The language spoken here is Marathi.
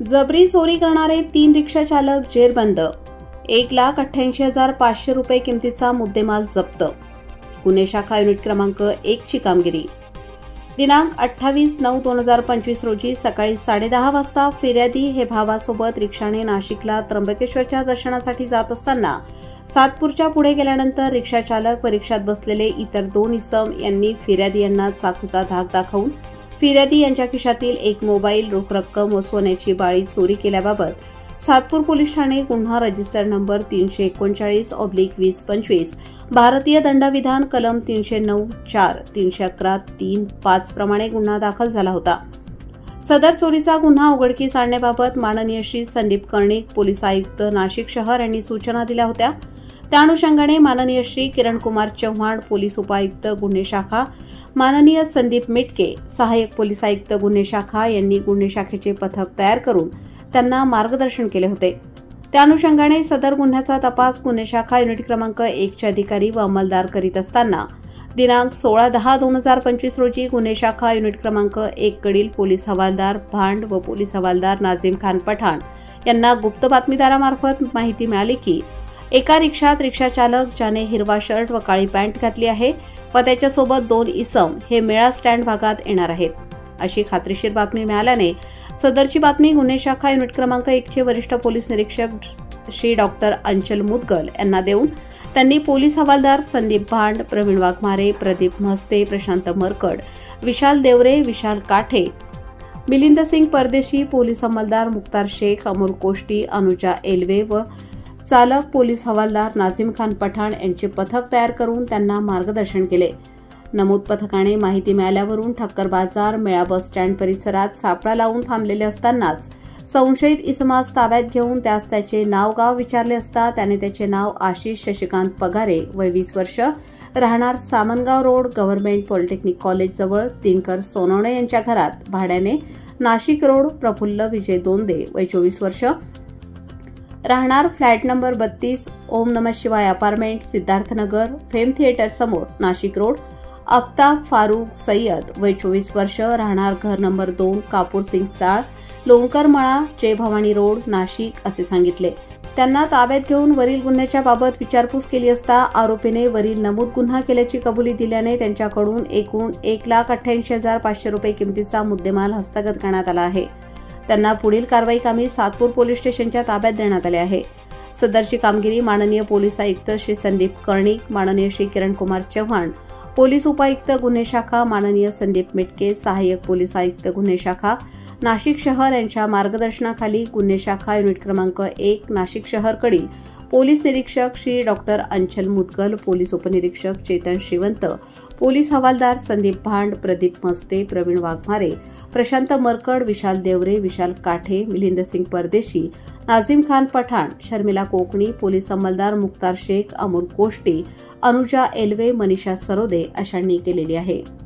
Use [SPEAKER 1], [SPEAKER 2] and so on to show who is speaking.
[SPEAKER 1] जबरी चोरी करणारे 3 रिक्षा चालक जेरबंद. 1,88,500 रुपये किमतीचा मुद्देमाल जप्त. गुन्हे शाखा युनिट क्रमांक 1 ची कामगिरी. दिनांक 28/9/2025 रोजी सकाळी 10:30 वाजता फिर्यादी हे भावासोबत रिक्षाने नाशिकला त्र्यंबकेश्वरच्या दर्शनासाठी जात असताना सातपूरच्या पुढे गेल्यानंतर रिक्षा चालक व रिक्षात बसलेले इतर 2 इसम यांनी फिर्यादी यांना चाकूचा धाक दाखवून फिर्यादी यांच्या खिशातील एक मोबाईल, रोख रक्कम व सोन्याची बाळी चोरी केल्याबाबत सातपूर पोलीस ठाणे गुन्हा रजिस्टर नंबर 339/2025 भारतीय दंडविधान कलम 309(4), 311(3)(5) प्रमाणे गुन्हा दाखल झाला होता. सदर चोरीचा गुन्हा उघडकीस आणण्याबाबत माननीय श्री संदीप कर्णिक, पोलीस आयुक्त नाशिक शहर यांनी सूचना दिल्या होत्या. त्या अनुषंगाने माननीय श्री किरणकुमार चव्हाण, पोलीस उपायुक्त गुन्हे शाखा, माननीय संदीप मिटके, सहाय्यक पोलीस आयुक्त गुन्हे शाखा यांनी गुन्हे शाखेचे पथक तयार करून त्यांना मार्गदर्शन केले होते. त्या अनुषंगाने सदर गुन्ह्याचा तपास गुन्हे शाखा युनिट क्रमांक 1 चे अधिकारी व अंमलदार करीत असताना दिनांक 16/10/2025 रोजी गुन्हे शाखा युनिट क्रमांक 1 कडील पोलीस हवालदार भांड व पोलीस हवालदार नाझीम खान पठाण यांना गुप्त बातमीदारामार्फत माहिती मिळाली की एका रिक्षात रिक्षा चालक ज्याने हिरवा शर्ट व काळी पॅन्ट घातली आहे व त्याच्यासोबत 2 इसम हे मेळा स्टँड भागात येणार आहेत, अशी खात्रीशीर बातमी मिळाल्याने सदरची बातमी गुन्हे शाखा युनिट क्रमांक 1 चे वरिष्ठ पोलीस निरीक्षक श्री डॉक्टर अंचल मुदगल यांना देऊन त्यांनी पोलीस हवालदार संदीप भांड, प्रवीण वाघमारे, प्रदीप म्हस्ते, प्रशांत मरकड, विशाल देवरे, विशाल काठे, मिलिंद सिंग परदेशी, पोलीस अंमलदार मुक्तार शेख, अमोल कोष्टी, अनुजा एल्वे व चालक पोलीस हवालदार नाझीम खान पठाण यांचे पथक तयार करून त्यांना मार्गदर्शन केले. नमूद पथकाने माहिती मिळाल्यावरून ठक्कर बाजार, मेळा बस स्टँड परिसरात सापळा लावून थांबलेले असतानाच संशयित इसमास ताब्यात घेऊन त्यास त्याचे नाव गाव विचारले असता त्याने त्याचे नाव आशिष शशिकांत पगारे, वय 20 वर्ष, राहणार Samangaon road, government polytechnic college जवळ दिनकर सोनवणे यांच्या घरात भाड्याने, नाशिक रोड, प्रफुल्ल विजय दोंदे, वय 24 वर्ष, राहणार फ्लॅट नंबर 32, ओम नमः शिवाय अपार्टमेंट, सिद्धार्थनगर, फेम थिएटर समोर, नाशिक रोड, आफ्ताब फारुख सय्यद, वय 24 वर्ष, राहणार घर नंबर 2, कापूर सिंग चाळ, लोणकर मळा, जय भवानी रोड, नाशिक असे सांगितले. त्यांना ताब्यात घेऊन वरील गुन्ह्याच्या बाबत विचारपूस केली असता आरोपीने वरील नमूद गुन्हा केल्याची कबुली दिल्याने त्यांच्याकडून एकूण 1,88,500 रुपये किमतीचा मुद्देमाल हस्तगत करण्यात आला आहे. त्यांना पुढील कारवाई कामी सातपूर पोलीस स्टेशनच्या ताब्यात देण्यात आले आहे. सदरची कामगिरी माननीय पोलीस आयुक्त श्री संदीप कर्णिक, माननीय श्री किरणकुमार चव्हाण, पोलीस उपायुक्त गुन्हे शाखा, माननीय संदीप मिटके, सहाय्यक पोलीस आयुक्त गुन्हे शाखा नाशिक शहर यांच्या मार्गदर्शनाखाली गुन्हे शाखा युनिट क्रमांक 1 नाशिक शहरकडील पोलीस निरीक्षक श्री डॉक्टर अंचल मुदगल, पोलीस उपनिरीक्षक चेतन श्रीवंत, पोलीस हवालदार संदीप भांड, प्रदीप म्हस्ते, प्रवीण वाघमारे, प्रशांत मरकड, विशाल देवरे, विशाल काठे, मिलिंद सिंग परदेशी, नाझीम खान पठाण, शर्मिला कोकणी, पोलीस अंमलदार मुक्तार शेख, अमोल कोष्टी, अनुजा एल्वे, मनीषा सरोदे अशांनी केलेली आहे.